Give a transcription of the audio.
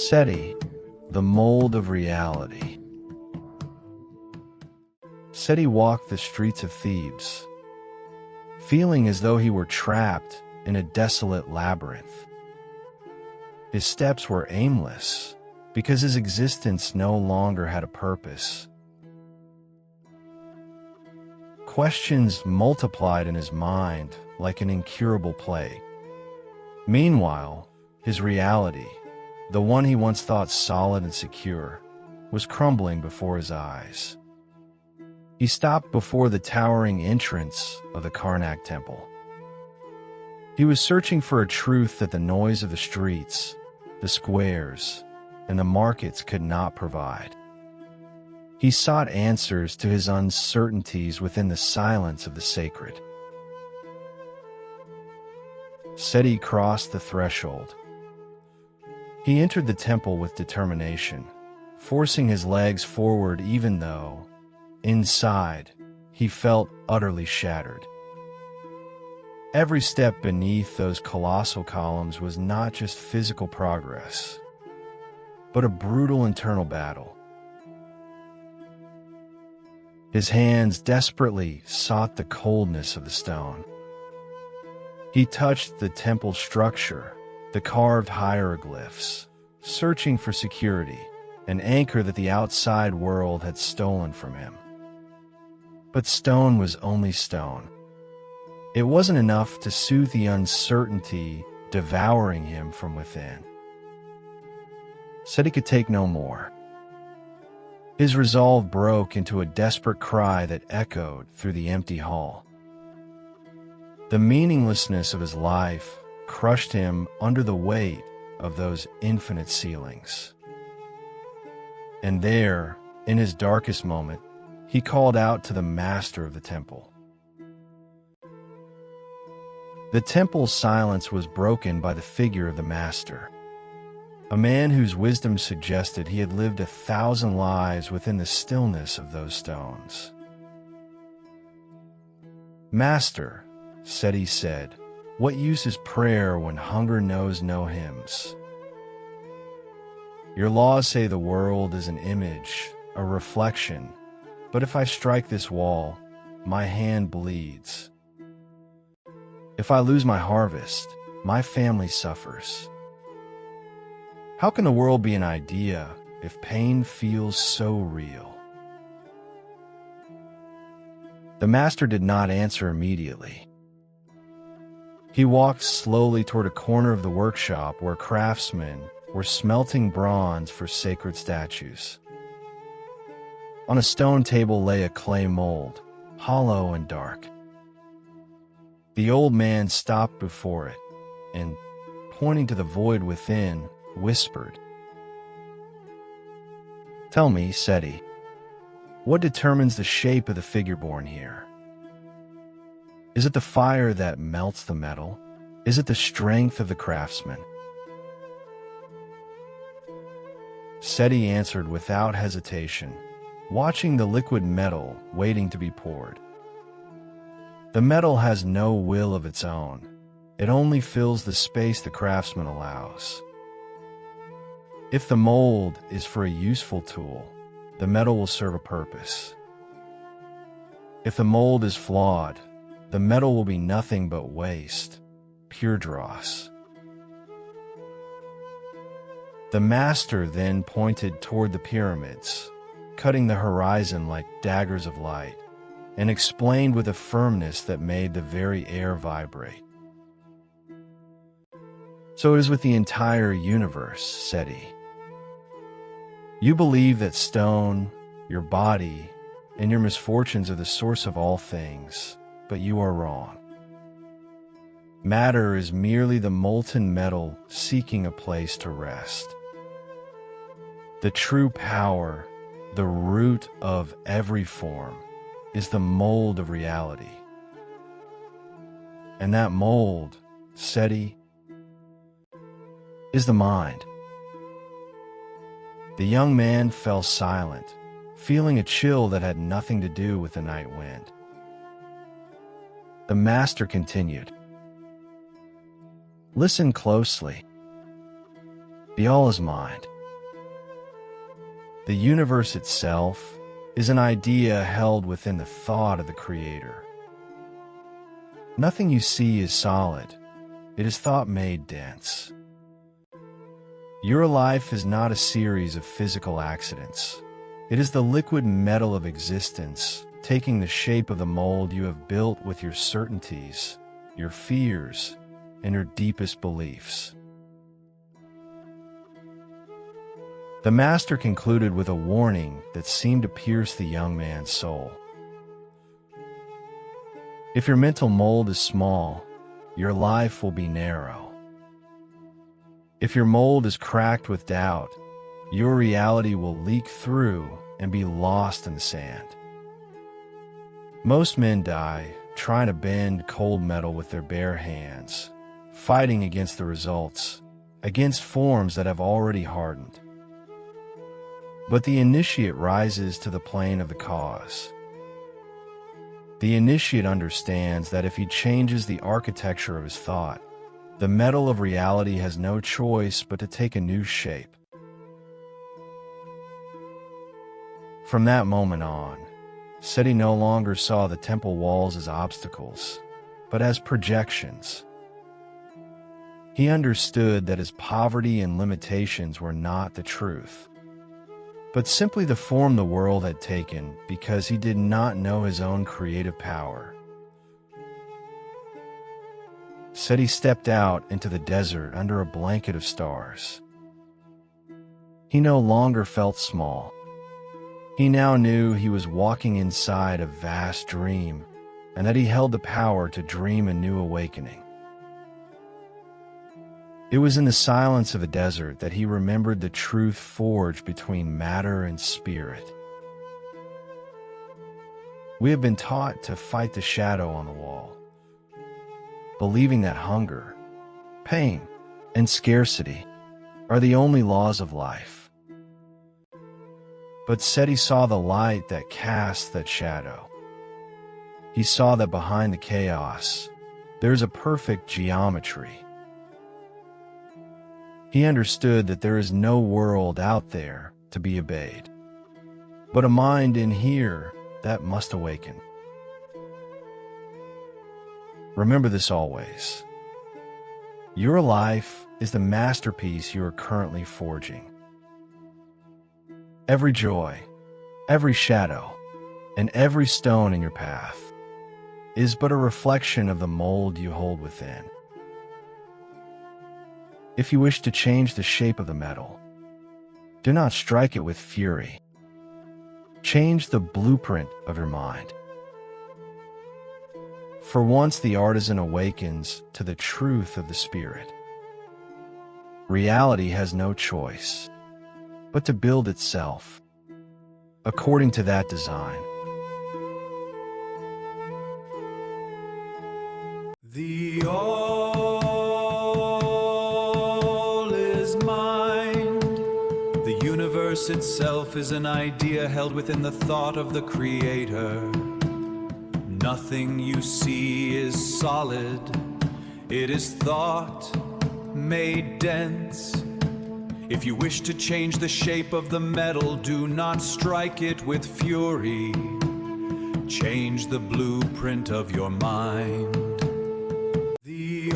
Seti, the mold of reality. Seti walked the streets of Thebes, feeling as though he were trapped in a desolate labyrinth. His steps were aimless because his existence no longer had a purpose. Questions multiplied in his mind like an incurable plague. Meanwhile, his reality, the one he once thought solid and secure, was crumbling before his eyes. He stopped before the towering entrance of the Karnak temple. He was searching for a truth that the noise of the streets, the squares, and the markets could not provide. He sought answers to his uncertainties within the silence of the sacred. Seti crossed the threshold. He entered the temple with determination, forcing his legs forward even though, inside, he felt utterly shattered. Every step beneath those colossal columns was not just physical progress, but a brutal internal battle. His hands desperately sought the coldness of the stone. He touched the temple structure, the carved hieroglyphs, searching for security, an anchor that the outside world had stolen from him. But stone was only stone. It wasn't enough to soothe the uncertainty devouring him from within. Seti could take no more. His resolve broke into a desperate cry that echoed through the empty hall. The meaninglessness of his life crushed him under the weight of those infinite ceilings. And there, in his darkest moment, he called out to the master of the temple. The temple's silence was broken by the figure of the master, a man whose wisdom suggested he had lived 1,000 lives within the stillness of those stones. "Master," Seti said, "what use is prayer when hunger knows no hymns? Your laws say the world is an image, a reflection, but if I strike this wall, my hand bleeds. If I lose my harvest, my family suffers. How can the world be an idea if pain feels so real?" The master did not answer immediately. He walked slowly toward a corner of the workshop where craftsmen were smelting bronze for sacred statues. On a stone table lay a clay mold, hollow and dark. The old man stopped before it and, pointing to the void within, whispered, "Tell me, Seti, what determines the shape of the figure born here? Is it the fire that melts the metal? Is it the strength of the craftsman?" Seti answered without hesitation, watching the liquid metal waiting to be poured. "The metal has no will of its own. It only fills the space the craftsman allows. If the mold is for a useful tool, the metal will serve a purpose. If the mold is flawed, the metal will be nothing but waste, pure dross." The master then pointed toward the pyramids, cutting the horizon like daggers of light, and explained with a firmness that made the very air vibrate. "So it is with the entire universe, Seti. You believe that stone, your body, and your misfortunes are the source of all things, but you are wrong. Matter is merely the molten metal seeking a place to rest. The true power, the root of every form, is the mold of reality. And that mold, Seti, is the mind." The young man fell silent, feeling a chill that had nothing to do with the night wind. The master continued, "Listen closely. Be all is mind. The universe itself is an idea held within the thought of the Creator. Nothing you see is solid. It is thought made dense. Your life is not a series of physical accidents. It is the liquid metal of existence, taking the shape of the mold you have built with your certainties, your fears, and your deepest beliefs. The master concluded with a warning that seemed to pierce the young man's soul. If your mental mold is small, your life will be narrow. If your mold is cracked with doubt, your reality will leak through and be lost in the sand. Most men die trying to bend cold metal with their bare hands, fighting against the results, against forms that have already hardened. But the initiate rises to the plane of the cause. The initiate understands that if he changes the architecture of his thought, the metal of reality has no choice but to take a new shape. From that moment on, Seti no longer saw the temple walls as obstacles, but as projections. He understood that his poverty and limitations were not the truth, but simply the form the world had taken because he did not know his own creative power. Seti stepped out into the desert under a blanket of stars. He no longer felt small. He now knew he was walking inside a vast dream, and that he held the power to dream a new awakening. It was in the silence of the desert that he remembered the truth forged between matter and spirit. We have been taught to fight the shadow on the wall, believing that hunger, pain, and scarcity are the only laws of life. But Seti saw the light that casts that shadow. He saw that behind the chaos, there's a perfect geometry. He understood that there is no world out there to be obeyed, but a mind in here that must awaken. Remember this always. Your life is the masterpiece you are currently forging. Every joy, every shadow, and every stone in your path is but a reflection of the mold you hold within. If you wish to change the shape of the metal, do not strike it with fury. Change the blueprint of your mind. For once the artisan awakens to the truth of the spirit, reality has no choice but to build itself according to that design. The all is mind. The universe itself is an idea held within the thought of the Creator. Nothing you see is solid. It is thought made dense. If you wish to change the shape of the metal, do not strike it with fury. Change the blueprint of your mind. The